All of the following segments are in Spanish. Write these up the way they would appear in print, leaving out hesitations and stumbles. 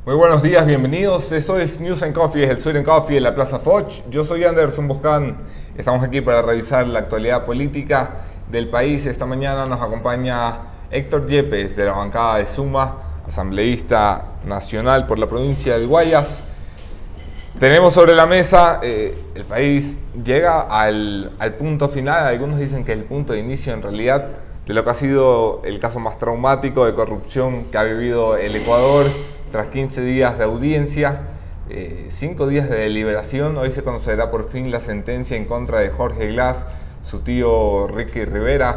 Muy buenos días, bienvenidos. Esto es News and Coffee, es el Sweet and Coffee en la Plaza Foch. Yo soy Anderson Boscan. Estamos aquí para revisar la actualidad política del país. Esta mañana nos acompaña Héctor Yepes, de la bancada de Suma, asambleísta nacional por la provincia del Guayas. Tenemos sobre la mesa, el país llega al punto final. Algunos dicen que el punto de inicio en realidad de lo que ha sido el caso más traumático de corrupción que ha vivido el Ecuador. Tras 15 días de audiencia, 5 días de deliberación, hoy se conocerá por fin la sentencia en contra de Jorge Glass, su tío Ricky Rivera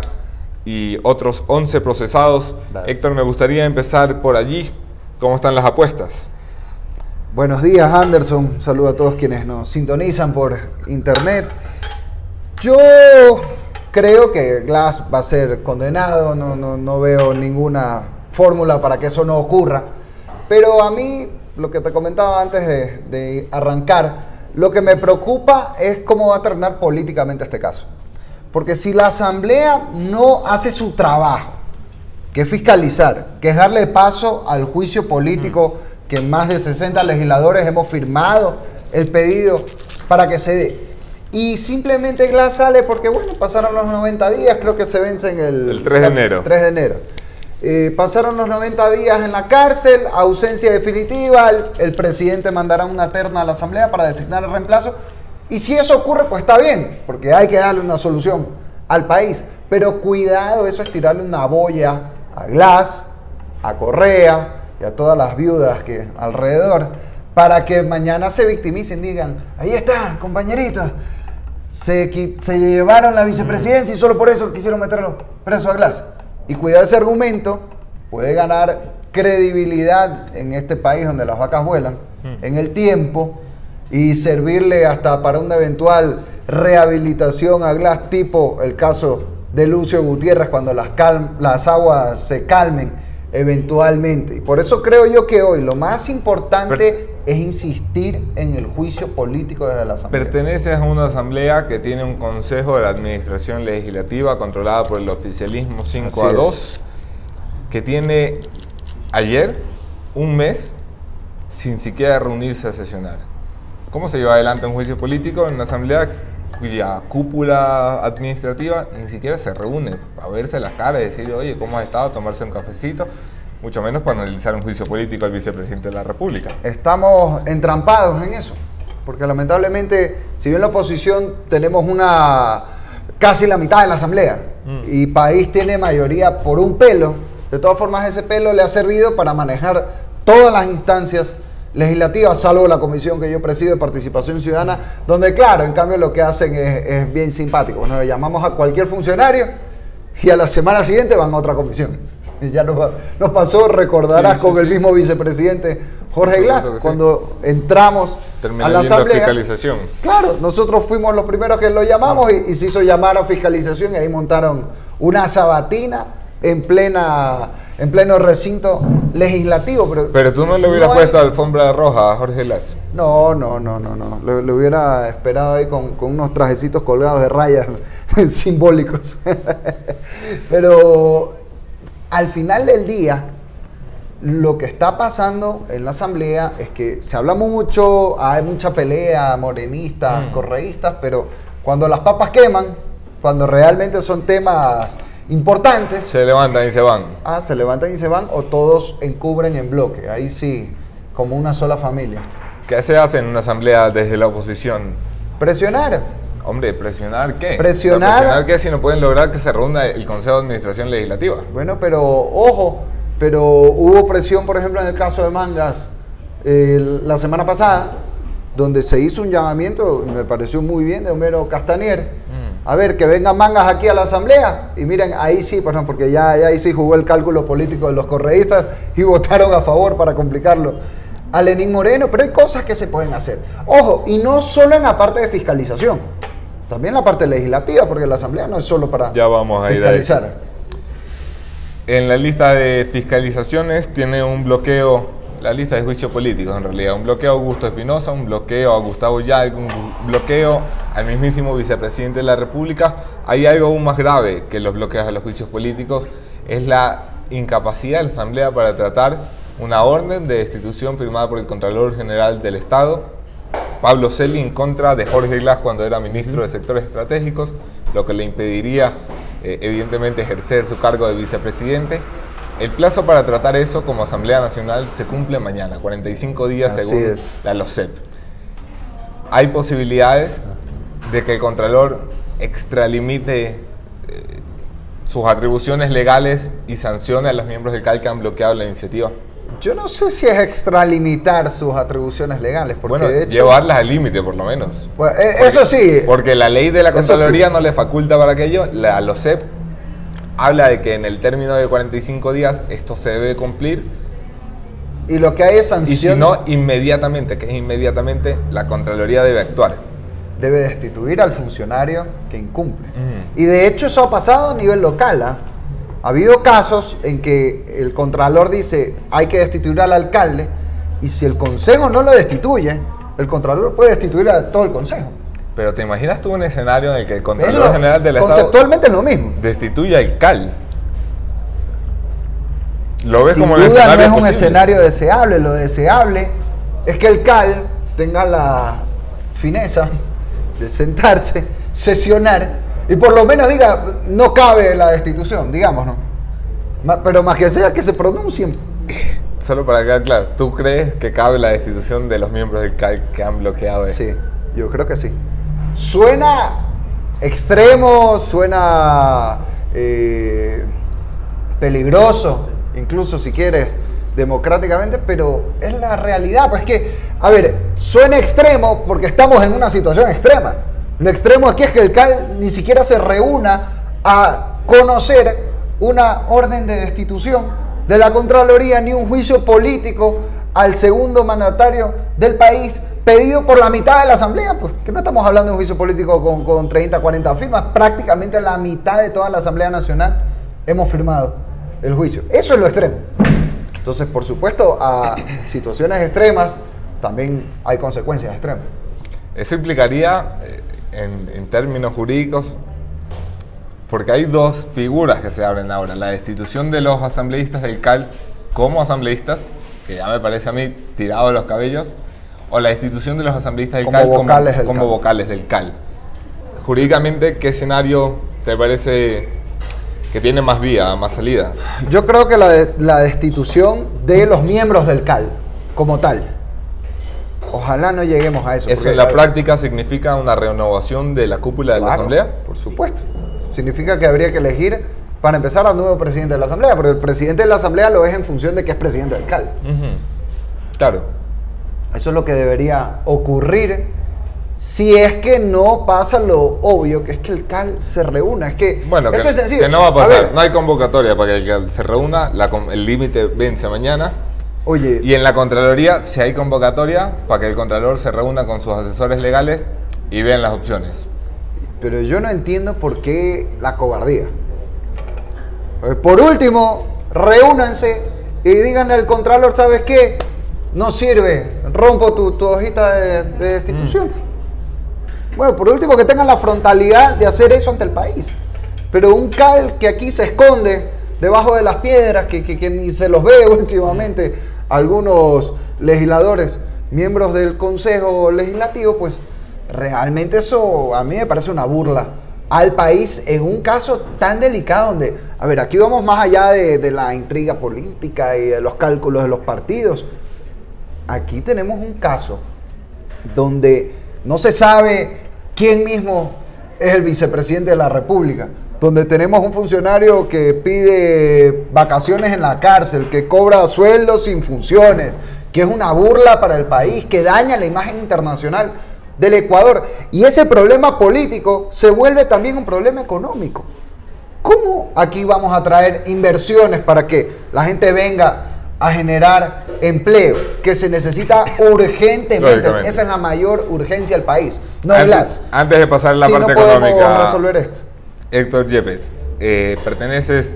y otros 11 procesados. Héctor, me gustaría empezar por allí. ¿Cómo están las apuestas? Buenos días, Anderson. Un saludo a todos quienes nos sintonizan por internet. Yo creo que Glass va a ser condenado. No veo ninguna fórmula para que eso no ocurra. Pero a mí, lo que te comentaba antes de arrancar, lo que me preocupa es cómo va a terminar políticamente este caso. Porque si la Asamblea no hace su trabajo, que es fiscalizar, que es darle paso al juicio político, que más de 60 legisladores hemos firmado el pedido para que se dé, y simplemente Glass sale porque, bueno, pasaron los 90 días, creo que se vence en el 3 de enero. 3 de enero. Pasaron los 90 días en la cárcel, ausencia definitiva, el presidente mandará una terna a la Asamblea para designar el reemplazo, y si eso ocurre, pues está bien, porque hay que darle una solución al país, pero cuidado, eso es tirarle una boya a Glass, a Correa y a todas las viudas que alrededor, para que mañana se victimicen, digan, ahí está, compañeritos, se llevaron la vicepresidencia y solo por eso quisieron meterlo preso a Glass. Y cuidado, ese argumento puede ganar credibilidad en este país donde las vacas vuelan en el tiempo y servirle hasta para una eventual rehabilitación a Glass, tipo el caso de Lucio Gutiérrez, cuando las aguas se calmen eventualmente. Y por eso creo yo que hoy lo más importante es insistir en el juicio político desde la Asamblea. Perteneces a una asamblea que tiene un consejo de la administración legislativa controlada por el oficialismo 5-2, que tiene ayer un mes sin siquiera reunirse a sesionar. ¿Cómo se lleva adelante un juicio político en una asamblea cuya cúpula administrativa ni siquiera se reúne a verse las caras y decir, oye, ¿cómo has estado? Tomarse un cafecito, mucho menos para analizar un juicio político al vicepresidente de la República? Estamos entrampados en eso, porque lamentablemente, si bien la oposición tenemos casi la mitad de la asamblea y país tiene mayoría por un pelo, de todas formas ese pelo le ha servido para manejar todas las instancias legislativas, salvo la comisión que yo presido de participación ciudadana, donde claro, en cambio lo que hacen es bien simpático. Bueno, llamamos a cualquier funcionario y a la semana siguiente van a otra comisión. Y ya nos pasó, recordarás, con el mismo vicepresidente Jorge Glass, cuando entramos a la asamblea. Fiscalización. Claro, nosotros fuimos los primeros que lo llamamos y se hizo llamar a fiscalización y ahí montaron una sabatina en pleno recinto legislativo. Pero tú no le hubieras puesto alfombra roja a Jorge Glass. No. Le hubiera esperado ahí con unos trajecitos colgados de rayas simbólicos. Pero al final del día, lo que está pasando en la asamblea es que se habla mucho, hay mucha pelea, morenistas, correístas, pero cuando las papas queman, cuando realmente son temas importantes, se levantan y se van. Se levantan y se van, o todos encubren en bloque. Ahí sí, como una sola familia. ¿Qué se hace en una asamblea desde la oposición? Presionar. Hombre, ¿presionar qué? Presionar. ¿Presionar qué si no pueden lograr que se reúna el Consejo de Administración Legislativa? Bueno, pero ojo, hubo presión, por ejemplo, en el caso de Mangas la semana pasada, donde se hizo un llamamiento, me pareció muy bien, de Homero Castanier. A ver, que vengan Mangas aquí a la asamblea. Y miren, ahí sí, perdón, porque ya ahí sí jugó el cálculo político de los correístas y votaron a favor para complicarlo a Lenín Moreno. Pero hay cosas que se pueden hacer. Ojo, y no solo en la parte de fiscalización, también la parte legislativa, porque la asamblea no es solo para fiscalizar. En la lista de fiscalizaciones tiene un bloqueo, la lista de juicios políticos en realidad, un bloqueo a Augusto Espinosa, un bloqueo a Gustavo Yalgo, un bloqueo al mismísimo vicepresidente de la República. Hay algo aún más grave que los bloqueos a los juicios políticos, es la incapacidad de la Asamblea para tratar una orden de destitución firmada por el Contralor General del Estado, Pablo Celi, en contra de Jorge Glass cuando era ministro de Sectores Estratégicos, lo que le impediría evidentemente ejercer su cargo de vicepresidente. El plazo para tratar eso como Asamblea Nacional se cumple mañana, 45 días según la LOCEP. Hay posibilidades de que el Contralor extralimite sus atribuciones legales y sancione a los miembros del CAL que han bloqueado la iniciativa. Yo no sé si es extralimitar sus atribuciones legales, porque bueno, de hecho, llevarlas al límite por lo menos. Pues, eso sí. Porque la ley de la Contraloría no le faculta para aquello. La LOCEP habla de que en el término de 45 días esto se debe cumplir. Y lo que hay es sanción. Y si no, inmediatamente, que es inmediatamente, la Contraloría debe actuar. Debe destituir al funcionario que incumple. Y de hecho eso ha pasado a nivel local. Ha habido casos en que el Contralor dice hay que destituir al alcalde, y si el Consejo no lo destituye, el Contralor puede destituir a todo el Consejo. Pero ¿te imaginas tú un escenario en el que el Contralor General del Estado conceptualmente es lo mismo destituye al CAL? ¿Lo ves Sin como duda un escenario no es un posible? escenario deseable. Lo deseable es que el CAL tenga la fineza de sentarse, sesionar y por lo menos diga, no cabe la destitución, digamos, ¿no? Pero más que sea que se pronuncien. Solo para quedar claro, ¿tú crees que cabe la destitución de los miembros del CAL que han bloqueado esto? Sí, yo creo que sí. Suena extremo, suena peligroso, incluso si quieres, democráticamente, pero es la realidad. Pues que, a ver, suena extremo porque estamos en una situación extrema. Lo extremo aquí es que el CAL ni siquiera se reúna a conocer una orden de destitución de la Contraloría ni un juicio político al segundo mandatario del país pedido por la mitad de la Asamblea. Pues que no estamos hablando de un juicio político con 30, 40 firmas, prácticamente la mitad de toda la Asamblea Nacional hemos firmado el juicio. Eso es lo extremo. Entonces, por supuesto, a situaciones extremas también hay consecuencias extremas. Eso implicaría, en términos jurídicos, porque hay dos figuras que se abren ahora: la destitución de los asambleístas del CAL como asambleístas, que ya me parece a mí tirado de los cabellos, o la destitución de los asambleístas del CAL como vocales del CAL. Jurídicamente, ¿qué escenario te parece que tiene más vía, más salida? Yo creo que la destitución de los miembros del CAL como tal. Ojalá no lleguemos a eso. ¿Eso en la práctica significa una renovación de la cúpula de la Asamblea? Por supuesto. Significa que habría que elegir, para empezar, al nuevo presidente de la Asamblea, porque el presidente de la Asamblea lo es en función de que es presidente del CAL. Claro. Eso es lo que debería ocurrir si es que no pasa lo obvio, que es que el CAL se reúna. Es que bueno, esto que, es sencillo. Que no va a pasar. No hay convocatoria para que el CAL se reúna. El límite vence mañana. Oye, y en la Contraloría, si hay convocatoria, para que el Contralor se reúna con sus asesores legales y vean las opciones. Pero yo no entiendo por qué la cobardía. Por último, reúnanse y díganle al Contralor, ¿sabes qué? No sirve, rompo tu hojita de destitución. Bueno, por último, que tengan la frontalidad de hacer eso ante el país. Pero un CAL que aquí se esconde debajo de las piedras, que ni se los ve últimamente algunos legisladores, miembros del Consejo Legislativo, pues realmente eso a mí me parece una burla al país en un caso tan delicado donde, a ver, aquí vamos más allá de la intriga política y de los cálculos de los partidos. Aquí tenemos un caso donde no se sabe quién mismo es el vicepresidente de la República, donde tenemos un funcionario que pide vacaciones en la cárcel, que cobra sueldos sin funciones, que es una burla para el país, que daña la imagen internacional del Ecuador. Y ese problema político se vuelve también un problema económico. ¿Cómo aquí vamos a traer inversiones para que la gente venga a generar empleo que se necesita urgentemente? Esa es la mayor urgencia del país. No antes de pasar la parte económica. económica, resolver esto. Héctor Yepes, perteneces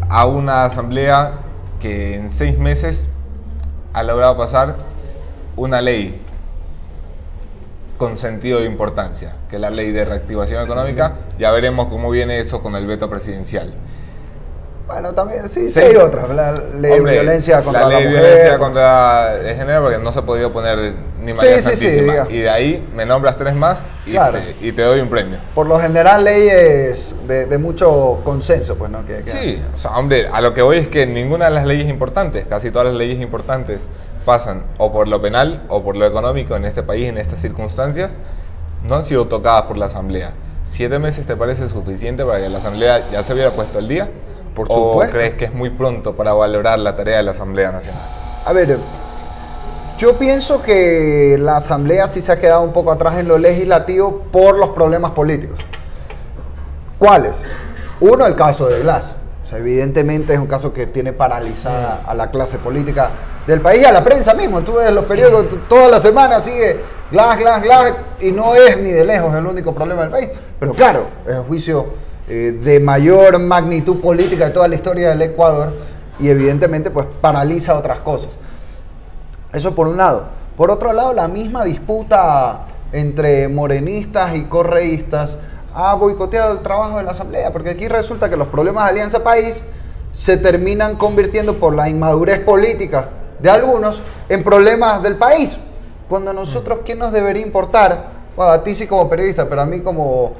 a una asamblea que en 6 meses ha logrado pasar una ley con sentido de importancia, que es la ley de reactivación económica. Ya veremos cómo viene eso con el veto presidencial. Bueno, también, sí hay otras. La ley de violencia contra la mujer. La ley de violencia contra el género, porque no se podía oponer ni María Santísima. Y de ahí me nombras 3 más y, claro, y te doy un premio. Por lo general, leyes de mucho consenso, pues, ¿no? Sí, o sea, hombre, a lo que voy es que ninguna de las leyes importantes, casi todas las leyes importantes, pasan o por lo penal o por lo económico en este país, en estas circunstancias, no han sido tocadas por la Asamblea. 7 meses te parece suficiente para que la Asamblea ya se hubiera puesto al día? Por supuesto. ¿O crees que es muy pronto para valorar la tarea de la Asamblea Nacional? A ver, yo pienso que la Asamblea sí se ha quedado un poco atrás en lo legislativo por los problemas políticos. ¿Cuáles? Uno, el caso de Glass. O sea, evidentemente es un caso que tiene paralizada a la clase política del país y a la prensa mismo. Tú ves los periódicos toda la semana, sigue Glass, y no es ni de lejos el único problema del país. Pero claro, es el juicio de mayor magnitud política de toda la historia del Ecuador y evidentemente pues paraliza otras cosas. Eso por un lado. Por otro lado, la misma disputa entre morenistas y correístas ha boicoteado el trabajo de la Asamblea, porque aquí resulta que los problemas de Alianza País se terminan convirtiendo por la inmadurez política de algunos en problemas del país, cuando a nosotros, ¿qué nos debería importar? Bueno, a ti sí como periodista, pero a mí como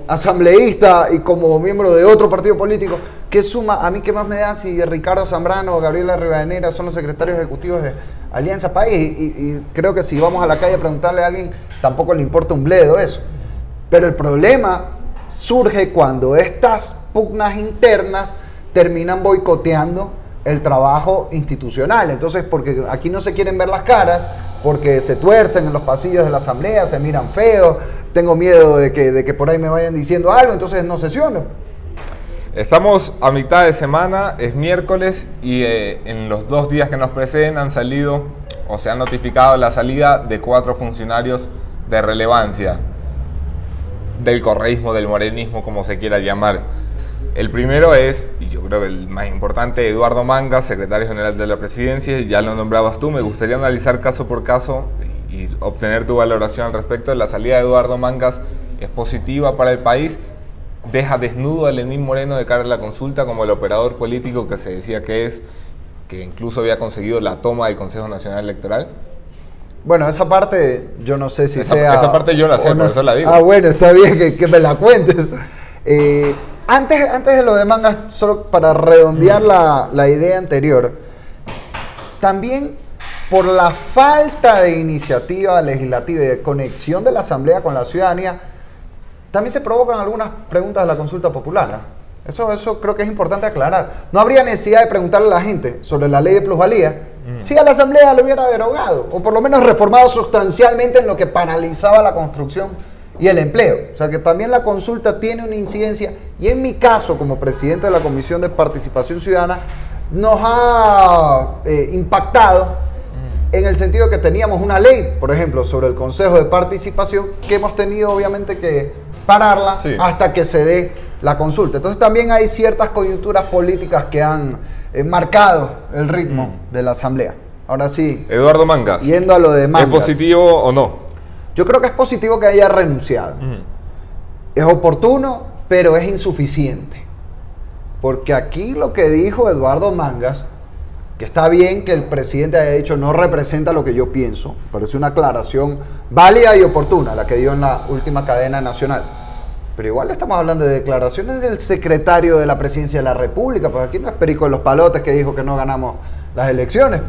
asambleísta y como miembro de otro partido político, ¿qué suma? A mí qué más me da si Ricardo Zambrano o Gabriela Rivadeneira son los secretarios ejecutivos de Alianza País, y creo que si vamos a la calle a preguntarle a alguien, tampoco le importa un bledo eso. Pero el problema surge cuando estas pugnas internas terminan boicoteando el trabajo institucional. Entonces, porque aquí no se quieren ver las caras, porque se tuercen en los pasillos de la Asamblea, se miran feos, tengo miedo de que por ahí me vayan diciendo algo, entonces no sesiono. Estamos a mitad de semana, es miércoles, y en los 2 días que nos preceden han salido, o se han notificado la salida de 4 funcionarios de relevancia del correísmo, del morenismo, como se quiera llamar. El primero es, y yo creo que el más importante, Eduardo Mangas, secretario general de la Presidencia. Ya lo nombrabas tú. Me gustaría analizar caso por caso y obtener tu valoración al respecto. La salida de Eduardo Mangas es positiva para el país, deja desnudo a Lenín Moreno de cara a la consulta como el operador político que se decía que es, que incluso había conseguido la toma del Consejo Nacional Electoral. Bueno, esa parte yo no sé si esa parte yo la sé, por eso la digo. Ah, bueno, está bien que me la cuentes. Antes de lo de Mangas, solo para redondear la idea anterior, también por la falta de iniciativa legislativa y de conexión de la Asamblea con la ciudadanía, también se provocan algunas preguntas de la consulta popular. Eso creo que es importante aclarar. No habría necesidad de preguntarle a la gente sobre la ley de plusvalía si a la Asamblea lo hubiera derogado, o por lo menos reformado sustancialmente en lo que paralizaba la construcción y el empleo. O sea que también la consulta tiene una incidencia, y en mi caso como presidente de la Comisión de Participación Ciudadana nos ha impactado en el sentido de que teníamos una ley, por ejemplo, sobre el Consejo de Participación, que hemos tenido obviamente que pararla hasta que se dé la consulta. Entonces también hay ciertas coyunturas políticas que han marcado el ritmo de la Asamblea. Ahora sí, Eduardo Mangas, yendo a lo de Mangas, ¿es positivo o no? Yo creo que es positivo que haya renunciado. Es oportuno, pero es insuficiente. Porque aquí lo que dijo Eduardo Mangas, que está bien que el presidente haya dicho no representa lo que yo pienso, parece una aclaración válida y oportuna la que dio en la última cadena nacional. Pero igual estamos hablando de declaraciones del secretario de la Presidencia de la República, porque aquí no es Perico de los Palotes que dijo que no ganamos las elecciones,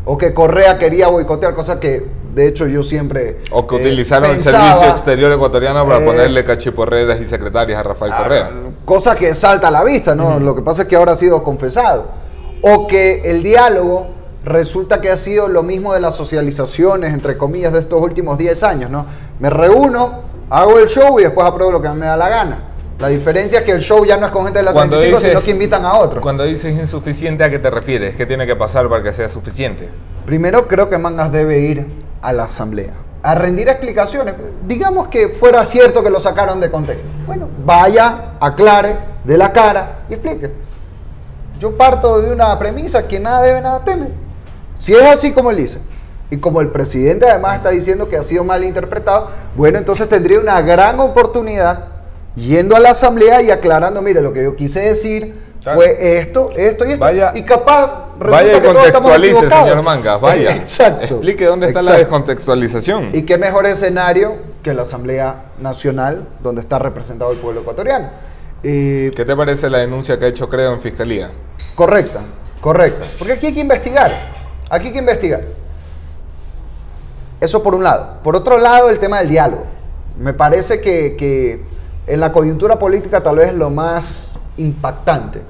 o que Correa quería boicotear, cosas que de hecho yo siempre o que utilizaron el Servicio Exterior ecuatoriano para ponerle cachiporreras y secretarias a Rafael Correa. Cosa que salta a la vista, ¿no? Lo que pasa es que ahora ha sido confesado. O que el diálogo resulta que ha sido lo mismo de las socializaciones, entre comillas, de estos últimos 10 años, ¿no? Me reúno, hago el show y después apruebo lo que me da la gana. La diferencia es que el show ya no es con gente de la 35, sino que invitan a otros. Cuando dices insuficiente, ¿a qué te refieres? ¿Qué tiene que pasar para que sea suficiente? Primero, creo que Mangas debe ir a la Asamblea a rendir explicaciones. Digamos que fuera cierto que lo sacaron de contexto. Bueno, vaya, aclare, dé la cara y explique. Yo parto de una premisa que nada debe, nada teme. Si es así como él dice, y como el presidente además está diciendo que ha sido mal interpretado, bueno, entonces tendría una gran oportunidad yendo a la asamblea y aclarando, mire, lo que yo quise decir fue esto y esto. Vaya, y capaz vaya y contextualice, señor Mangas, vaya. Exacto. Explique dónde está la descontextualización. Y qué mejor escenario que la Asamblea Nacional, donde está representado el pueblo ecuatoriano. ¿Qué te parece la denuncia que ha hecho Creo en Fiscalía? Correcta. Porque aquí hay que investigar. Eso por un lado. Por otro lado, el tema del diálogo. Me parece que en la coyuntura política tal vez lo más impactante,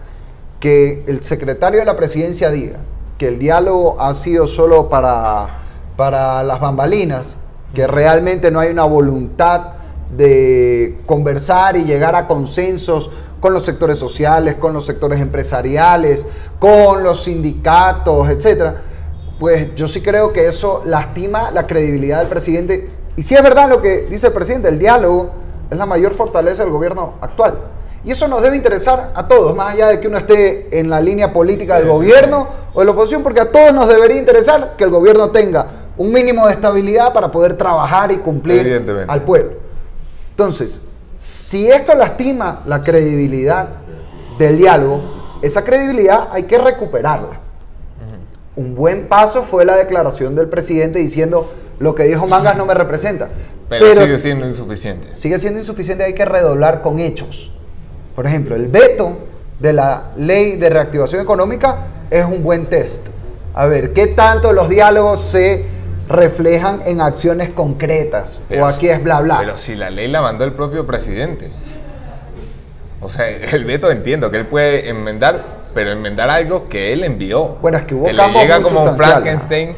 que el secretario de la presidencia diga que el diálogo ha sido solo para las bambalinas, que realmente no hay una voluntad de conversar y llegar a consensos con los sectores sociales, con los sectores empresariales, con los sindicatos, etcétera. Pues yo sí creo que eso lastima la credibilidad del presidente. Y si es verdad lo que dice el presidente, el diálogo es la mayor fortaleza del gobierno actual. Y eso nos debe interesar a todos, más allá de que uno esté en la línea política del gobierno o de la oposición, porque a todos nos debería interesar que el gobierno tenga un mínimo de estabilidad para poder trabajar y cumplir al pueblo. Entonces, si esto lastima la credibilidad del diálogo, esa credibilidad hay que recuperarla. Un buen paso fue la declaración del presidente diciendo lo que dijo Mangas no me representa. Pero sigue siendo insuficiente. Sigue siendo insuficiente, hay que redoblar con hechos. Por ejemplo, el veto de la ley de reactivación económica es un buen test. A ver, ¿qué tanto los diálogos se reflejan en acciones concretas? O aquí es bla bla. Pero si la ley la mandó el propio presidente. O sea, el veto entiendo que él puede enmendar, pero enmendar algo que él envió. Bueno, es que hubo que cambios le llega muy como sustanciales. Frankenstein,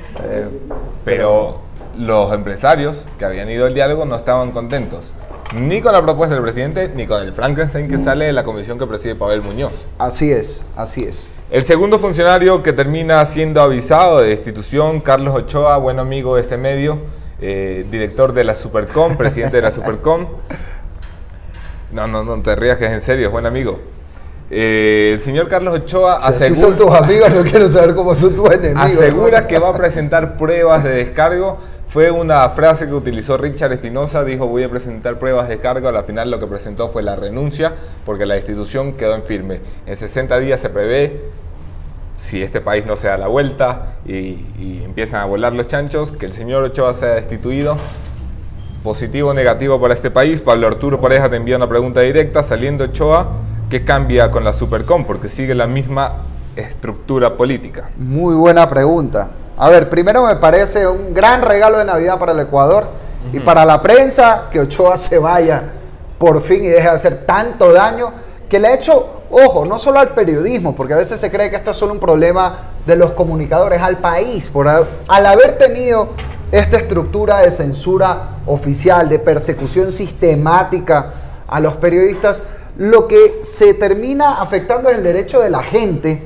pero los empresarios que habían ido al diálogo no estaban contentos. Ni con la propuesta del presidente, ni con el Frankenstein que sale de la comisión que preside Pavel Muñoz. Así es, así es. El segundo funcionario que termina siendo avisado de destitución, Carlos Ochoa, buen amigo de este medio, director de la Supercom, presidente de la Supercom. No te rías, que es en serio, es buen amigo. El señor Carlos Ochoa asegura... Si son tus amigos, no quiero saber cómo son tus enemigos. Asegura que va a presentar pruebas de descargo. Fue una frase que utilizó Richard Espinosa, dijo voy a presentar pruebas de descargo, al final lo que presentó fue la renuncia porque la destitución quedó en firme. En 60 días se prevé, si este país no se da la vuelta y empiezan a volar los chanchos, que el señor Ochoa sea destituido. Positivo o negativo para este país. Pablo Arturo Pareja te envía una pregunta directa, saliendo Ochoa, ¿qué cambia con la Supercom? Porque sigue la misma estructura política. Muy buena pregunta. A ver, primero me parece un gran regalo de Navidad para el Ecuador y para la prensa que Ochoa se vaya por fin y deje de hacer tanto daño que le ha hecho, ojo, no solo al periodismo, porque a veces se cree que esto es solo un problema de los comunicadores, al país, al haber tenido esta estructura de censura oficial, de persecución sistemática a los periodistas, lo que se termina afectando es el derecho de la gente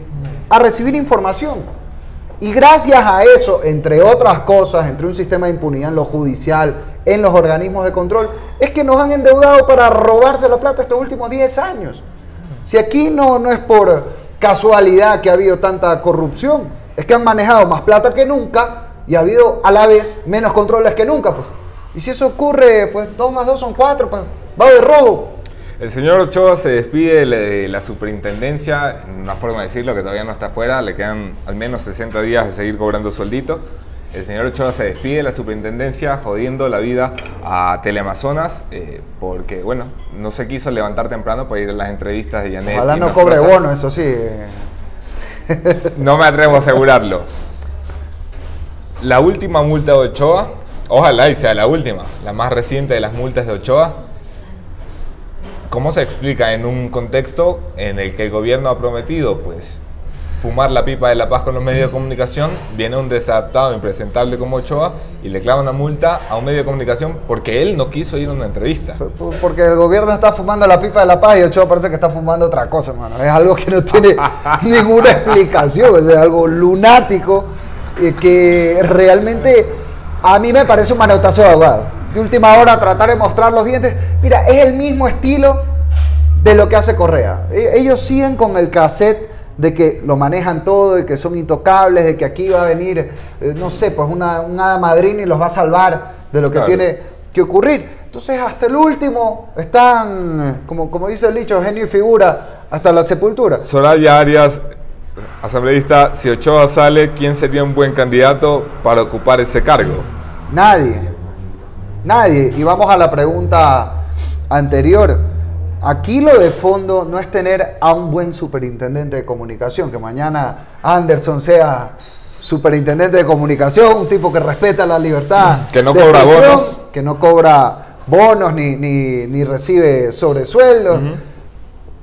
a recibir información. Y gracias a eso, entre otras cosas, entre un sistema de impunidad en lo judicial, en los organismos de control, es que nos han endeudado para robarse la plata estos últimos 10 años. Si aquí no es por casualidad que ha habido tanta corrupción, es que han manejado más plata que nunca y ha habido a la vez menos controles que nunca. Pues. Y si eso ocurre, pues 2 más 2 son 4, pues va de robo. El señor Ochoa se despide de la superintendencia, en una forma de decirlo que todavía no está fuera, le quedan al menos 60 días de seguir cobrando sueldito. El señor Ochoa se despide de la superintendencia jodiendo la vida a Teleamazonas porque, bueno, no se quiso levantar temprano para ir a las entrevistas de Janet. Ojalá no cobre bono, eso sí. No me atrevo a asegurarlo. La última multa de Ochoa, ojalá y sea la última, la más reciente de las multas de Ochoa. ¿Cómo se explica en un contexto en el que el gobierno ha prometido, pues, fumar la pipa de la paz con los medios de comunicación? Viene un desadaptado, impresentable como Ochoa y le clava una multa a un medio de comunicación porque él no quiso ir a una entrevista. Porque el gobierno está fumando la pipa de la paz y Ochoa parece que está fumando otra cosa, hermano. Es algo que no tiene ninguna explicación, es algo lunático que realmente a mí me parece un manotazo de ahogado. De última hora tratar de mostrar los dientes. Mira, es el mismo estilo de lo que hace Correa. Ellos siguen con el cassette de que lo manejan todo, de que son intocables, de que aquí va a venir, no sé, pues una hada madrina y los va a salvar de lo que tiene que ocurrir. Entonces, hasta el último están, como dice el dicho, genio y figura, hasta la sepultura. Soraya Arias, asambleísta, si Ochoa sale, ¿quién sería un buen candidato para ocupar ese cargo? Nadie. Y vamos a la pregunta anterior. Aquí lo de fondo no es tener a un buen superintendente de comunicación, que mañana Anderson sea superintendente de comunicación, un tipo que respeta la libertad, que no cobra bonos, que no cobra bonos ni recibe sobresueldos,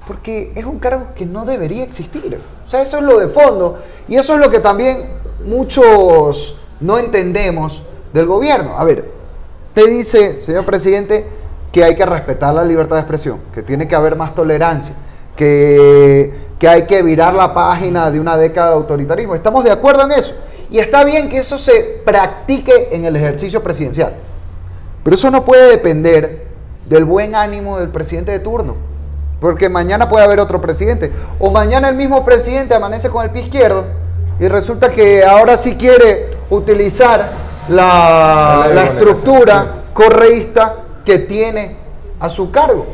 porque es un cargo que no debería existir. O sea, eso es lo de fondo, y eso es lo que también muchos no entendemos del gobierno. A ver, te dice, señor presidente, que hay que respetar la libertad de expresión, que tiene que haber más tolerancia, que hay que virar la página de una década de autoritarismo. Estamos de acuerdo en eso. Y está bien que eso se practique en el ejercicio presidencial. Pero eso no puede depender del buen ánimo del presidente de turno. Porque mañana puede haber otro presidente. O mañana el mismo presidente amanece con el pie izquierdo y resulta que ahora sí quiere utilizar la estructura correísta que tiene a su cargo.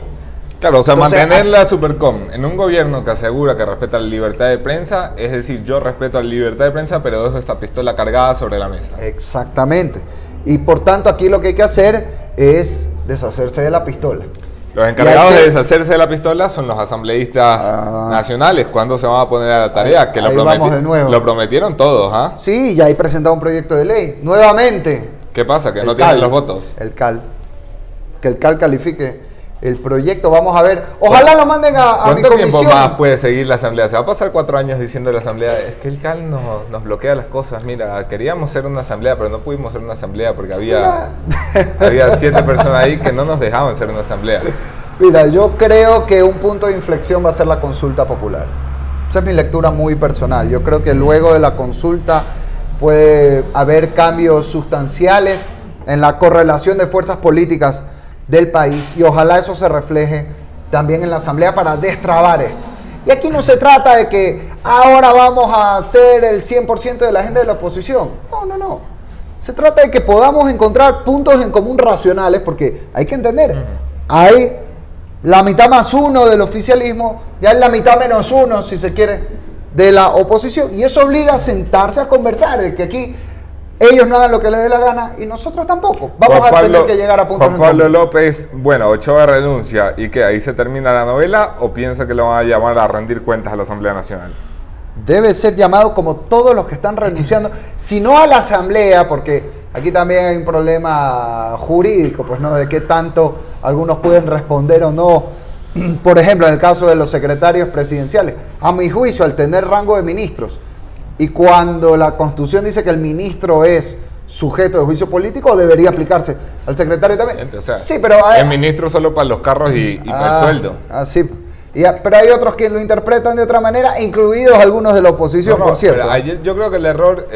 Claro, o sea, Entonces, mantener la Supercom en un gobierno que asegura que respeta la libertad de prensa, es decir, yo respeto la libertad de prensa, pero dejo esta pistola cargada sobre la mesa. Exactamente. Y por tanto, aquí lo que hay que hacer es deshacerse de la pistola. Los encargados de deshacerse de la pistola son los asambleístas nacionales. ¿Cuándo se van a poner a la tarea? Que lo prometieron todos, ¿ah? Sí, ya hay presentado un proyecto de ley. Nuevamente. ¿Qué pasa? Que no tienen los votos. Que el CAL califique el proyecto. Vamos a ver. Ojalá lo manden a mi comisión. ¿Cuánto tiempo más puede seguir la asamblea? Se va a pasar 4 años diciendo la asamblea, es que el CAL nos bloquea las cosas. Mira, queríamos ser una asamblea, pero no pudimos ser una asamblea porque había 7 personas ahí que no nos dejaban ser una asamblea. Mira, yo creo que un punto de inflexión va a ser la consulta popular. Esa es mi lectura muy personal. Yo creo que luego de la consulta puede haber cambios sustanciales en la correlación de fuerzas políticas del país, y ojalá eso se refleje también en la asamblea para destrabar esto. Y aquí no se trata de que ahora vamos a hacer el 100% de la agenda de la oposición. No. Se trata de que podamos encontrar puntos en común racionales, porque hay que entender, hay la mitad más uno del oficialismo, ya es la mitad menos uno, si se quiere, de la oposición, y eso obliga a sentarse a conversar, de que aquí ellos no hagan lo que les dé la gana y nosotros tampoco. Vamos a tener que llegar a puntos Juan Pablo López, bueno, Ochoa renuncia, ¿y qué? ¿Ahí se termina la novela o piensa que lo van a llamar a rendir cuentas a la Asamblea Nacional? Debe ser llamado como todos los que están renunciando, si no a la Asamblea, porque aquí también hay un problema jurídico, pues no, de qué tanto algunos pueden responder o no. Por ejemplo, en el caso de los secretarios presidenciales, a mi juicio, al tener rango de ministros, y cuando la Constitución dice que el ministro es sujeto de juicio político, debería aplicarse al secretario también. O sea, sí, pero el ministro solo para los carros y para el sueldo. Sí. Pero hay otros que lo interpretan de otra manera, incluidos algunos de la oposición, por cierto. Yo creo que el error,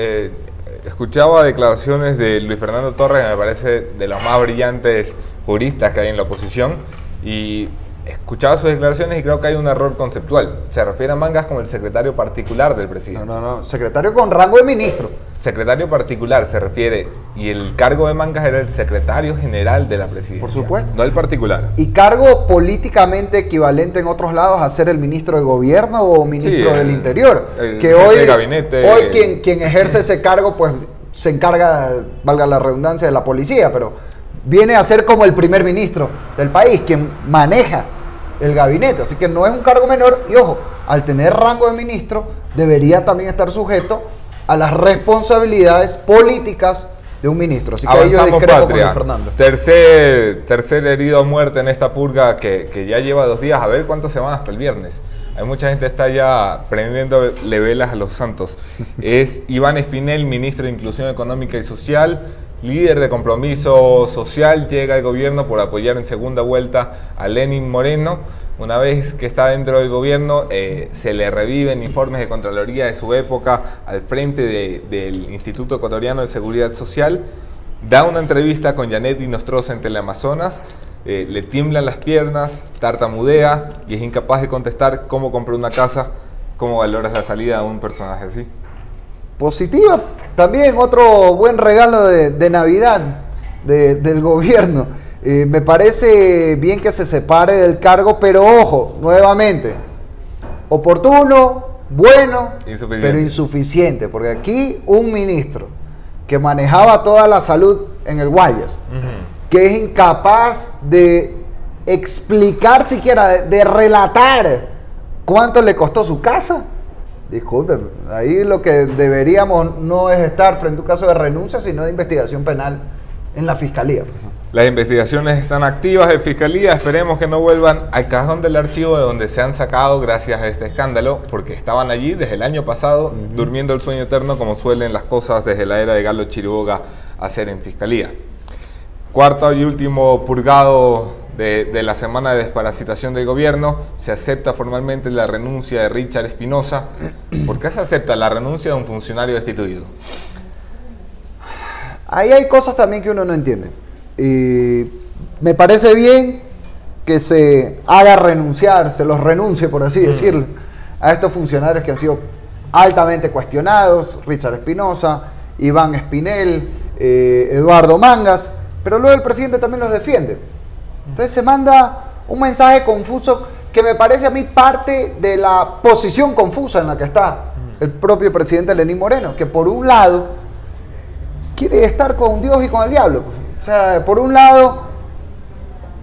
escuchaba declaraciones de Luis Fernando Torres, que me parece de los más brillantes juristas que hay en la oposición, y escuchaba sus declaraciones y creo que hay un error conceptual. Se refiere a Mangas como el secretario particular del presidente. No, secretario con rango de ministro. Secretario particular se refiere, y el cargo de Mangas era el secretario general de la presidencia. Por supuesto. No el particular. Y cargo políticamente equivalente en otros lados a ser el ministro de gobierno o ministro del interior. Que hoy, gabinete, quien ejerce ese cargo, pues se encarga, valga la redundancia, de la policía, pero viene a ser como el primer ministro del país, quien maneja el gabinete, así que no es un cargo menor, y ojo, al tener rango de ministro, debería también estar sujeto a las responsabilidades políticas de un ministro. Así que ahí yo discrepo con Fernando. Tercer herido a muerte en esta purga que ya lleva 2 días, a ver cuántos se van hasta el viernes. Hay mucha gente que está ya prendiéndole velas a los santos. Es Iván Espinel, ministro de Inclusión Económica y Social, líder de Compromiso Social, llega al gobierno por apoyar en segunda vuelta a Lenín Moreno. Una vez que está dentro del gobierno, se le reviven informes de Contraloría de su época al frente del Instituto Ecuatoriano de Seguridad Social. Da una entrevista con Janet Inostroza en Teleamazonas, le tiemblan las piernas, tartamudea y es incapaz de contestar cómo compró una casa. ¿Cómo valoras la salida de un personaje así? Positiva, también otro buen regalo de Navidad del gobierno. Me parece bien que se separe del cargo, pero ojo, nuevamente, oportuno, bueno, pero insuficiente, porque aquí un ministro que manejaba toda la salud en el Guayas, que es incapaz de explicar siquiera, de relatar cuánto le costó su casa. Disculpe, ahí lo que deberíamos no es estar frente a un caso de renuncia, sino de investigación penal en la Fiscalía. Las investigaciones están activas en Fiscalía, esperemos que no vuelvan al cajón del archivo de donde se han sacado gracias a este escándalo, porque estaban allí desde el año pasado durmiendo el sueño eterno, como suelen las cosas desde la era de Galo Chiriboga hacer en Fiscalía. Cuarto y último purgado de la semana de desparasitación del gobierno, se acepta formalmente la renuncia de Richard Espinosa. ¿Por qué se acepta la renuncia de un funcionario destituido? Ahí hay cosas también que uno no entiende. Me parece bien que se haga renunciar, se los renuncie, por así decirlo, a estos funcionarios que han sido altamente cuestionados, Richard Espinosa, Iván Espinel, Eduardo Mangas, pero luego el presidente también los defiende. Entonces se manda un mensaje confuso que me parece a mí parte de la posición confusa en la que está el propio presidente Lenín Moreno, que por un lado quiere estar con Dios y con el diablo. O sea, por un lado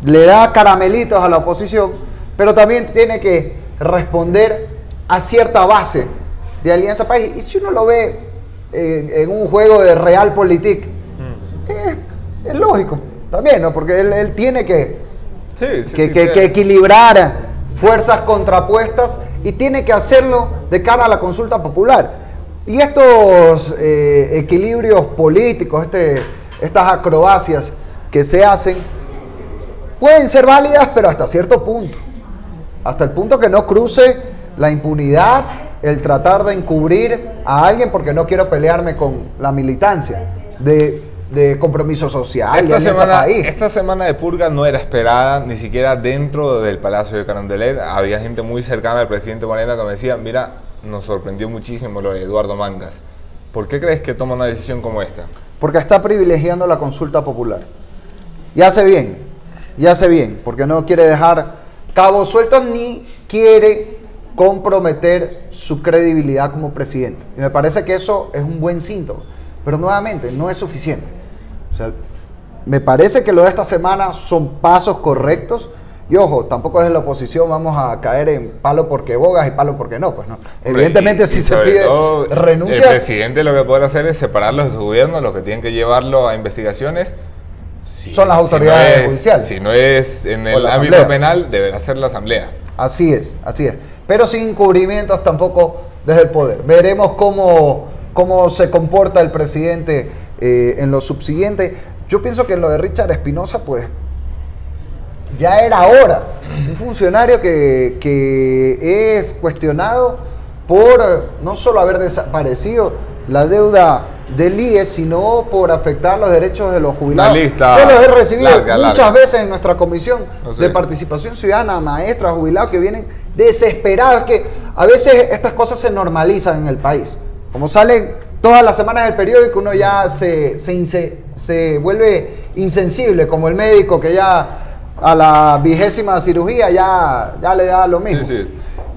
le da caramelitos a la oposición, pero también tiene que responder a cierta base de Alianza País. Y si uno lo ve en un juego de realpolitik, es lógico también, ¿no? Porque él tiene que equilibrar fuerzas contrapuestas y tiene que hacerlo de cara a la consulta popular. Y estos equilibrios políticos, estas acrobacias que se hacen, pueden ser válidas, pero hasta cierto punto. Hasta el punto que no cruce la impunidad, el tratar de encubrir a alguien porque no quiero pelearme con la militancia de compromiso social. Esta semana de purga no era esperada, ni siquiera dentro del Palacio de Carondelet. Había gente muy cercana al presidente Moreno que me decía, mira, nos sorprendió muchísimo lo de Eduardo Mangas. ¿Por qué crees que toma una decisión como esta? Porque está privilegiando la consulta popular. Y hace bien, porque no quiere dejar cabos sueltos ni quiere comprometer su credibilidad como presidente. Y me parece que eso es un buen síntoma. Pero nuevamente, no es suficiente. O sea, me parece que lo de esta semana son pasos correctos. Y ojo, tampoco desde la oposición vamos a caer en palo porque bogas y palo porque no, pues no. Evidentemente, si se pide renuncias. El presidente lo que puede hacer es separarlos de su gobierno, los que tienen que llevarlo a investigaciones. Son las autoridades judiciales. Si no es en el ámbito penal, deberá ser la Asamblea. Así es. Pero sin encubrimientos tampoco desde el poder. Veremos cómo se comporta el presidente en lo subsiguiente. Yo pienso que en lo de Richard Espinosa, pues, ya era hora. Un funcionario que es cuestionado por no solo haber desaparecido la deuda del IES, sino por afectar los derechos de los jubilados. Yo los he recibido muchas veces en nuestra comisión de participación ciudadana, maestros, jubilados que vienen desesperados. Es que a veces estas cosas se normalizan en el país. Como salen todas las semanas del periódico, uno ya se vuelve insensible, como el médico que ya a la 20ª cirugía ya le da lo mismo.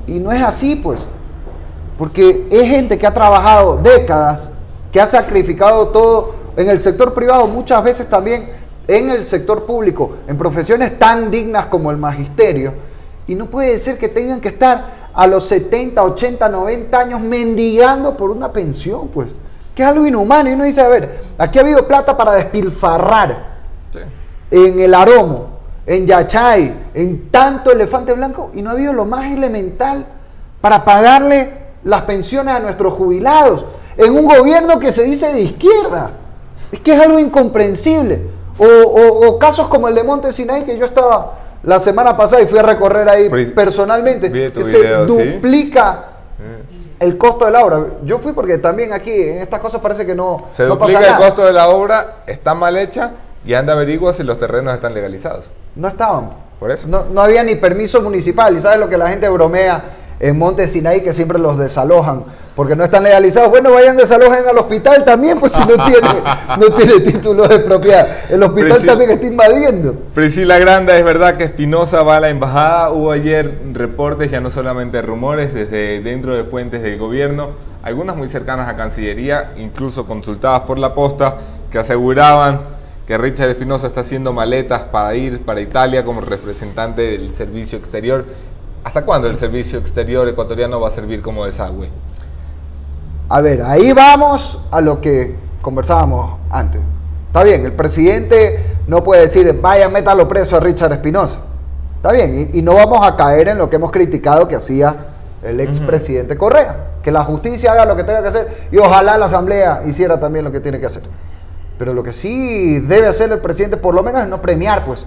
Y no es así, pues, porque es gente que ha trabajado décadas, que ha sacrificado todo en el sector privado, muchas veces también en el sector público, en profesiones tan dignas como el magisterio, y no puede ser que tengan que estar a los 70, 80, 90 años mendigando por una pensión, pues, que es algo inhumano. Y uno dice, a ver, aquí ha habido plata para despilfarrar en el Aromo, en Yachay, en tanto elefante blanco, y no ha habido lo más elemental para pagarle las pensiones a nuestros jubilados, en un gobierno que se dice de izquierda. Es que es algo incomprensible. O casos como el de Monte Sinaí, que yo estaba la semana pasada y fui a recorrer ahí personalmente, que se duplica el costo de la obra. Yo fui porque también aquí en estas cosas parece que no pasa nada. Se duplica el costo de la obra, está mal hecha, y anda averigua si los terrenos están legalizados. No estaban. Por eso. No había ni permiso municipal. Y sabes lo que la gente bromea en Monte Sinaí, que siempre los desalojan porque no están legalizados. Bueno, vayan, desalojen al hospital también, pues si no tiene título de propiedad. El hospital también está invadiendo. Priscila Granda, es verdad que Espinosa va a la embajada. Hubo ayer reportes, ya no solamente rumores, desde dentro de fuentes del gobierno, algunas muy cercanas a Cancillería, incluso consultadas por La Posta, que aseguraban que Richard Espinosa está haciendo maletas para ir para Italia como representante del servicio exterior. ¿Hasta cuándo el servicio exterior ecuatoriano va a servir como desagüe? A ver, ahí vamos a lo que conversábamos antes. Está bien, el presidente no puede decir, vaya, métalo preso a Richard Espinosa. Está bien, y no vamos a caer en lo que hemos criticado que hacía el expresidente Correa. Que la justicia haga lo que tenga que hacer y ojalá la Asamblea hiciera también lo que tiene que hacer. Pero lo que sí debe hacer el presidente, por lo menos, es no premiar, pues,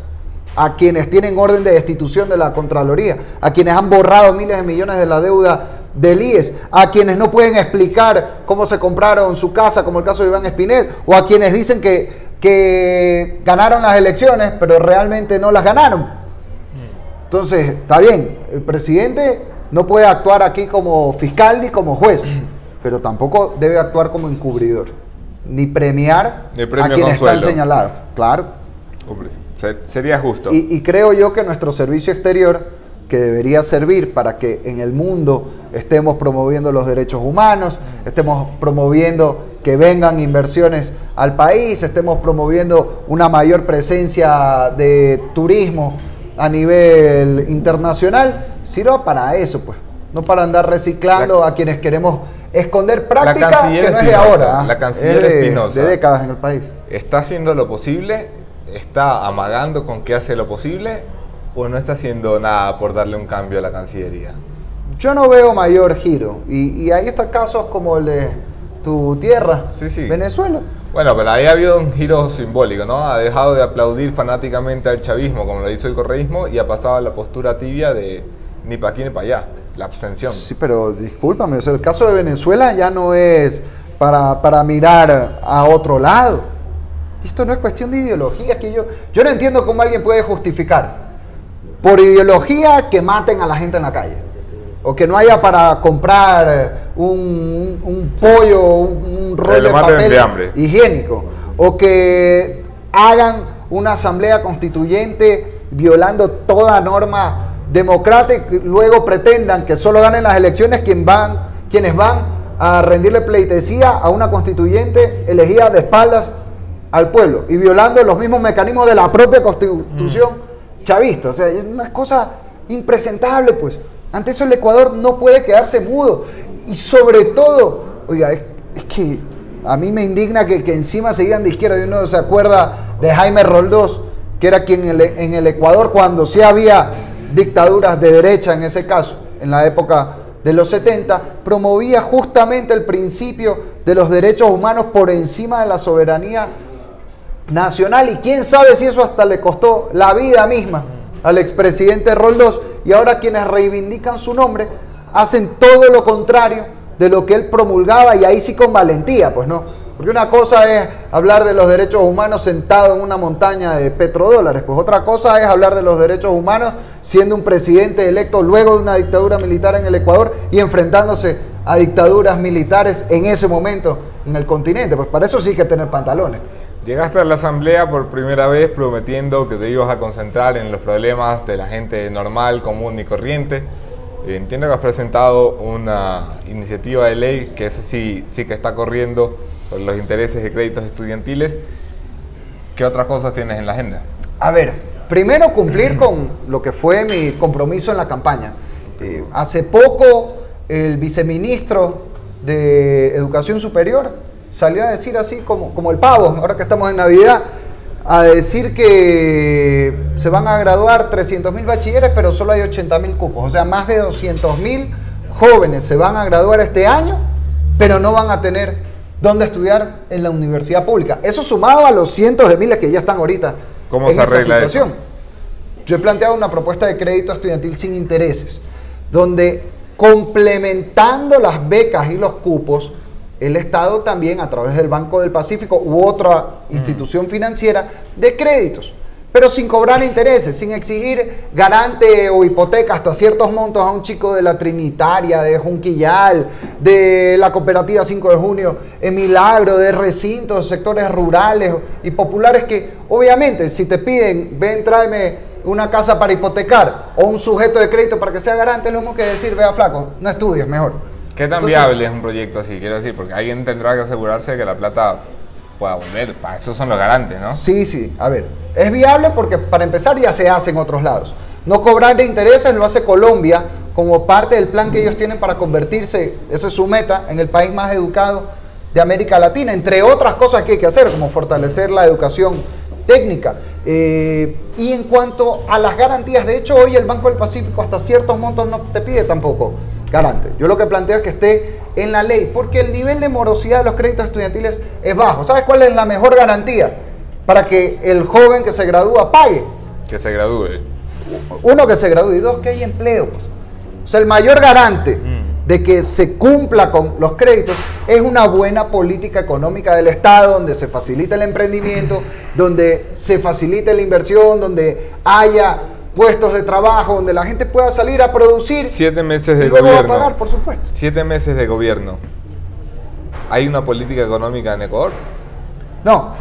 a quienes tienen orden de destitución de la Contraloría, a quienes han borrado miles de millones de la deuda del IES, a quienes no pueden explicar cómo se compraron su casa, como el caso de Iván Espinel, o a quienes dicen que ganaron las elecciones, pero realmente no las ganaron. Entonces, está bien, el presidente no puede actuar aquí como fiscal ni como juez, pero tampoco debe actuar como encubridor, ni premiar a quienes están señalados. Claro. Hombre, sería justo. Y creo yo que nuestro servicio exterior, que debería servir para que en el mundo estemos promoviendo los derechos humanos, estemos promoviendo que vengan inversiones al país, estemos promoviendo una mayor presencia de turismo a nivel internacional, sirva para eso, pues, no para andar reciclando a quienes queremos esconder práctica que no es de ahora, la canciller Espinosa, de décadas en el país. ¿Está haciendo lo posible? ¿Está amagando con que hace lo posible? ¿O no está haciendo nada por darle un cambio a la Cancillería? Yo no veo mayor giro. Y ahí están casos como el de tu tierra, Venezuela. Bueno, pero ahí ha habido un giro simbólico, ¿no? Ha dejado de aplaudir fanáticamente al chavismo, como lo hizo el correísmo, y ha pasado a la postura tibia de ni para aquí ni para allá, la abstención. Sí, pero discúlpame, o sea, el caso de Venezuela ya no es para mirar a otro lado. Esto no es cuestión de ideología, que yo no entiendo cómo alguien puede justificar por ideología que maten a la gente en la calle, o que no haya para comprar un pollo, un rollo de papel higiénico, o que hagan una asamblea constituyente violando toda norma democrática y luego pretendan que solo ganen las elecciones quienes van a rendirle pleitesía a una constituyente elegida de espaldas al pueblo y violando los mismos mecanismos de la propia constitución chavista. O sea, es una cosa impresentable, pues. Ante eso el Ecuador no puede quedarse mudo. Y sobre todo, oiga, es que a mí me indigna que encima se digan de izquierda. Y uno se acuerda de Jaime Roldós, que era quien en el Ecuador, cuando sí había dictaduras de derecha en ese caso, en la época de los 70, promovía justamente el principio de los derechos humanos por encima de la soberanía nacional, y quién sabe si eso hasta le costó la vida misma al expresidente Roldós, y ahora quienes reivindican su nombre hacen todo lo contrario de lo que él promulgaba, y ahí sí con valentía, pues no, porque una cosa es hablar de los derechos humanos sentado en una montaña de petrodólares, pues otra cosa es hablar de los derechos humanos siendo un presidente electo luego de una dictadura militar en el Ecuador y enfrentándose a dictaduras militares en ese momento en el continente. Pues para eso sí hay que tener pantalones. Llegaste a la asamblea por primera vez prometiendo que te ibas a concentrar en los problemas de la gente normal, común y corriente. Entiendo que has presentado una iniciativa de ley que eso sí que está corriendo por los intereses de créditos estudiantiles. ¿Qué otras cosas tienes en la agenda? A ver, primero cumplir con lo que fue mi compromiso en la campaña. Hace poco el viceministro de Educación Superior salió a decir así como el pavo, ahora que estamos en Navidad, a decir que se van a graduar 300.000 bachilleres, pero solo hay 80.000 cupos. O sea, más de 200.000 jóvenes se van a graduar este año, pero no van a tener dónde estudiar en la universidad pública. Eso sumado a los cientos de miles que ya están ahorita en esa situación. Eso? Yo he planteado una propuesta de crédito estudiantil sin intereses, donde complementando las becas y los cupos, el Estado también, a través del Banco del Pacífico u otra institución financiera, de créditos. pero sin cobrar intereses, sin exigir garante o hipoteca hasta ciertos montos a un chico de la Trinitaria, de Junquillal, de la Cooperativa 5 de Junio, en Milagro, de recintos, sectores rurales y populares que, obviamente, si te piden, ven, tráeme una casa para hipotecar o un sujeto de crédito para que sea garante, es lo mismo que decir, vea flaco, no estudies, mejor. ¿Qué tan viable es un proyecto así? Quiero decir, porque alguien tendrá que asegurarse de que la plata pueda volver. Para eso son los garantes, ¿no? Sí, sí. A ver, es viable porque para empezar ya se hace en otros lados. No cobrar de intereses lo hace Colombia como parte del plan que ellos tienen para convertirse, esa es su meta, en el país más educado de América Latina, entre otras cosas que hay que hacer, como fortalecer la educación técnica. Y en cuanto a las garantías, de hecho hoy el Banco del Pacífico hasta ciertos montos no te pide tampoco garante. Yo lo que planteo es que esté en la ley, porque el nivel de morosidad de los créditos estudiantiles es bajo. ¿Sabes cuál es la mejor garantía para que el joven que se gradúa pague? Que se gradúe. Uno, que se gradúe, y dos, que haya empleo. Pues. O sea, el mayor garante de que se cumpla con los créditos es una buena política económica del Estado, donde se facilite el emprendimiento, donde se facilite la inversión, donde haya puestos de trabajo, donde la gente pueda salir a producir. 7 meses de y luego gobierno. a pagar, por supuesto. 7 meses de gobierno. ¿Hay una política económica en Ecuador? No.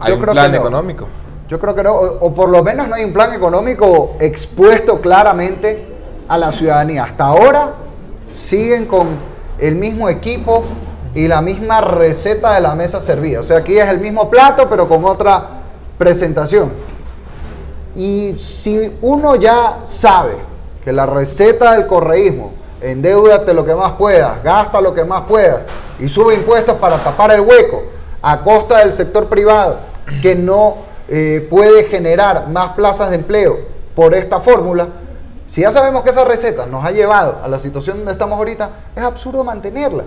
¿Hay un plan económico? Yo creo que no, o por lo menos no hay un plan económico expuesto claramente a la ciudadanía. Hasta ahora siguen con el mismo equipo y la misma receta de la mesa servida. O sea, aquí es el mismo plato, pero con otra presentación. Y si uno ya sabe que la receta del correísmo, endeúdate lo que más puedas, gasta lo que más puedas y sube impuestos para tapar el hueco a costa del sector privado que no puede generar más plazas de empleo por esta fórmula, si ya sabemos que esa receta nos ha llevado a la situación donde estamos ahorita, es absurdo mantenerla.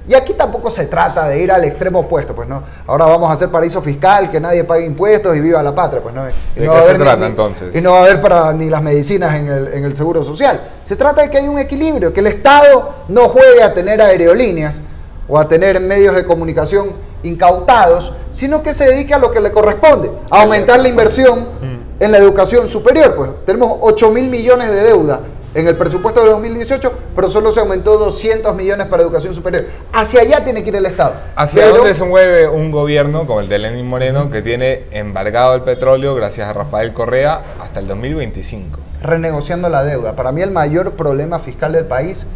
Y aquí tampoco se trata de ir al extremo opuesto, pues no. Ahora vamos a hacer paraíso fiscal, que nadie pague impuestos y viva la patria, pues no. ¿De qué se trata entonces? Y no va a haber para ni las medicinas en el seguro social. Se trata de que hay un equilibrio, que el Estado no juegue a tener aerolíneas o a tener medios de comunicación incautados, sino que se dedique a lo que le corresponde, a aumentar la inversión en la educación superior. Pues tenemos 8.000 millones de deuda en el presupuesto de 2018, pero solo se aumentó 200 millones para educación superior. Hacia allá tiene que ir el Estado. ¿Hacia dónde se mueve un gobierno como el de Lenín Moreno, que tiene embargado el petróleo gracias a Rafael Correa hasta el 2025? Renegociando la deuda. Para mí el mayor problema fiscal del país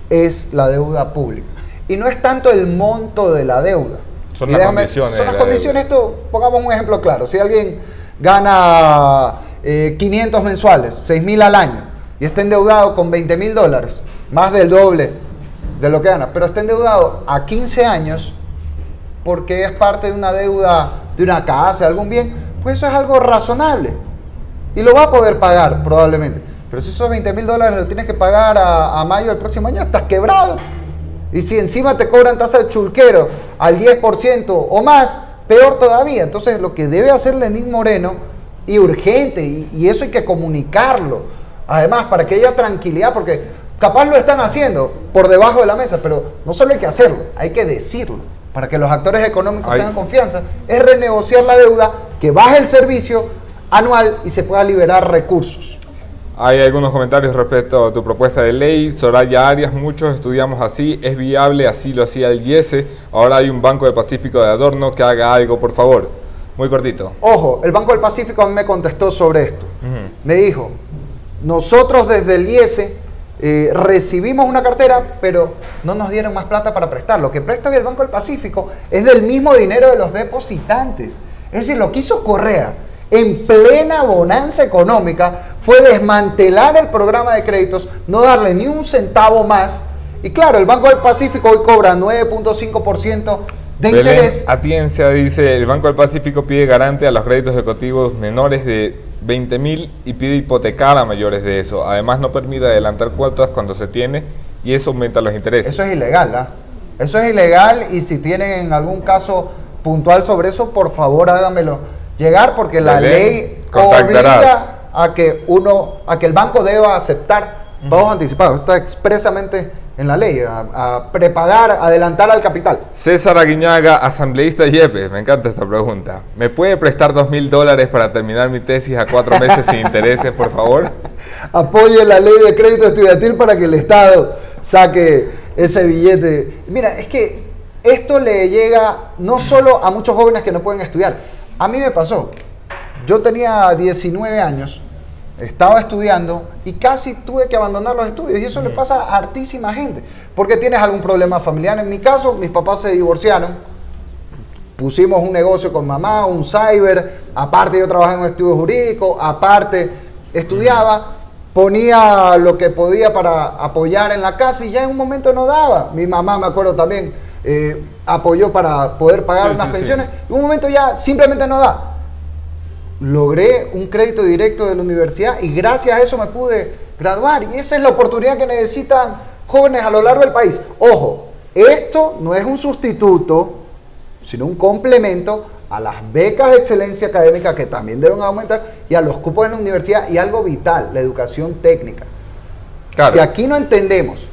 es la deuda pública. Y no es tanto el monto de la deuda. Son las condiciones. Son las condiciones. Esto, pongamos un ejemplo claro. Si alguien gana 500 mensuales, 6.000 al año, y está endeudado con $20.000, más del doble de lo que gana, pero está endeudado a 15 años porque es parte de una deuda de una casa, de algún bien, pues eso es algo razonable y lo va a poder pagar probablemente. Pero si esos $20.000 lo tienes que pagar a mayo del próximo año, estás quebrado. Y si encima te cobran tasa de chulquero al 10% o más, peor todavía. Entonces lo que debe hacer Lenín Moreno, y urgente, y eso hay que comunicarlo, además, para que haya tranquilidad, porque capaz lo están haciendo por debajo de la mesa, pero no solo hay que hacerlo, hay que decirlo, para que los actores económicos tengan confianza, es renegociar la deuda, que baje el servicio anual y se pueda liberar recursos. Hay algunos comentarios respecto a tu propuesta de ley. Soraya Arias: muchos estudiamos así, es viable, así lo hacía el IESE, ahora hay un Banco del Pacífico de adorno, que haga algo, por favor. Muy cortito. Ojo, el Banco del Pacífico a mí me contestó sobre esto. Me dijo: nosotros desde el IESE recibimos una cartera, pero no nos dieron más plata para prestar. Lo que presta hoy el Banco del Pacífico es del mismo dinero de los depositantes. Es decir, lo que hizo Correa en plena bonanza económica fue desmantelar el programa de créditos, no darle ni un centavo más. Y claro, el Banco del Pacífico hoy cobra 9.5% de interés. Atiencia dice: el Banco del Pacífico pide garante a los créditos educativos menores de 20.000 y pide hipotecar a mayores de eso. Además, no permite adelantar cuotas cuando se tiene y eso aumenta los intereses. Eso es ilegal, ¿ah? Eso es ilegal, y si tienen algún caso puntual sobre eso, por favor háganmelo llegar, porque la ley obliga a que el banco deba aceptar pagos anticipados. Está expresamente en la ley, a prepagar, adelantar al capital. César Aguiñaga, asambleísta Yepes, me encanta esta pregunta. ¿Me puede prestar $2.000 para terminar mi tesis a 4 meses sin intereses, por favor? Apoye la ley de crédito estudiantil para que el Estado saque ese billete. Mira, es que esto le llega no solo a muchos jóvenes que no pueden estudiar. A mí me pasó. Yo tenía 19 años, estaba estudiando y casi tuve que abandonar los estudios. Y eso le pasa a hartísima gente. Porque tienes algún problema familiar. En mi caso, mis papás se divorciaron. Pusimos un negocio con mamá, un cyber. Aparte yo trabajaba en un estudio jurídico. Aparte estudiaba. Ponía lo que podía para apoyar en la casa y ya en un momento no daba. Mi mamá, me acuerdo también, apoyó para poder pagar unas pensiones. En un momento ya simplemente no da. Logré un crédito directo de la universidad y gracias a eso me pude graduar. Y esa es la oportunidad que necesitan jóvenes a lo largo del país. Ojo, esto no es un sustituto, sino un complemento a las becas de excelencia académica que también deben aumentar y a los cupos en la universidad y algo vital, la educación técnica. Claro. Si aquí no entendemos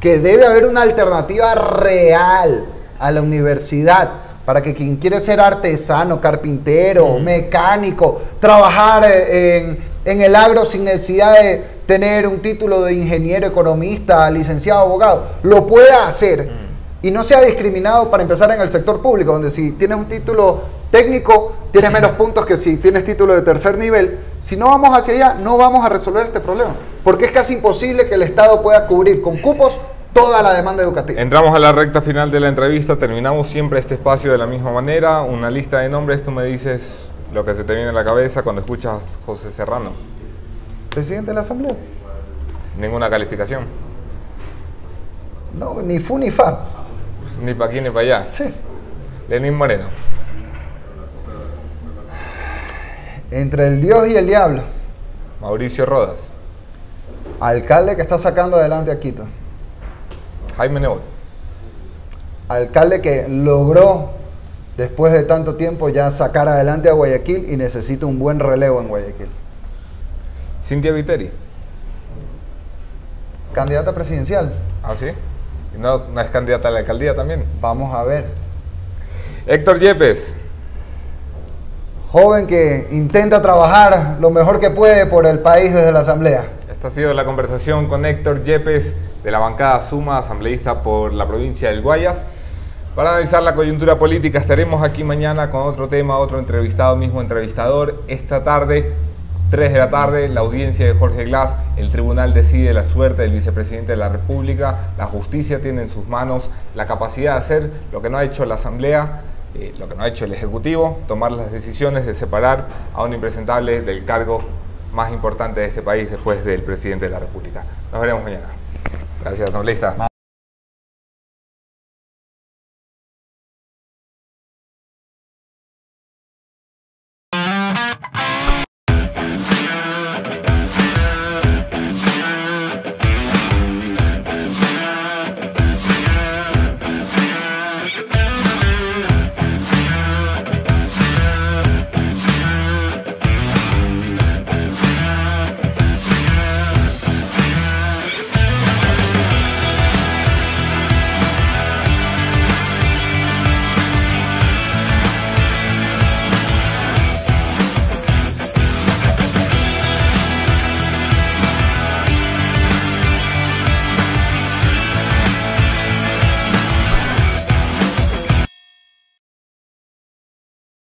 que debe haber una alternativa real a la universidad para que quien quiere ser artesano, carpintero, mecánico, trabajar en el agro sin necesidad de tener un título de ingeniero, economista, licenciado, abogado, lo pueda hacer y no sea discriminado para empezar en el sector público, donde si tienes un título técnico tienes menos puntos que si tienes título de tercer nivel. Si no vamos hacia allá, no vamos a resolver este problema, porque es casi imposible que el Estado pueda cubrir con cupos toda la demanda educativa. Entramos a la recta final de la entrevista, terminamos siempre este espacio de la misma manera, una lista de nombres, tú me dices lo que se te viene a la cabeza cuando escuchas José Serrano. Presidente de la Asamblea. ¿Ninguna calificación? No, ni fu ni fa. Ni para aquí ni para allá. Sí. Lenín Moreno. Entre el Dios y el diablo. Mauricio Rodas. Alcalde que está sacando adelante a Quito. Jaime Nebot. Alcalde que logró, después de tanto tiempo, ya sacar adelante a Guayaquil y necesita un buen relevo en Guayaquil. Cintia Viteri. Candidata presidencial. ¿Ah, sí? ¿Y no es candidata a la alcaldía también? Vamos a ver. Héctor Yepes. Joven que intenta trabajar lo mejor que puede por el país desde la Asamblea. Esta ha sido la conversación con Héctor Yepes, de la bancada Suma, asambleísta por la provincia del Guayas. Para analizar la coyuntura política estaremos aquí mañana con otro tema, otro entrevistado, mismo entrevistador. Esta tarde, 3 de la tarde, la audiencia de Jorge Glass. El tribunal decide la suerte del vicepresidente de la República. La justicia tiene en sus manos la capacidad de hacer lo que no ha hecho la Asamblea, lo que no ha hecho el Ejecutivo, tomar las decisiones de separar a un impresentable del cargo más importante de este país después del presidente de la República. Nos veremos mañana. Gracias, asambleísta.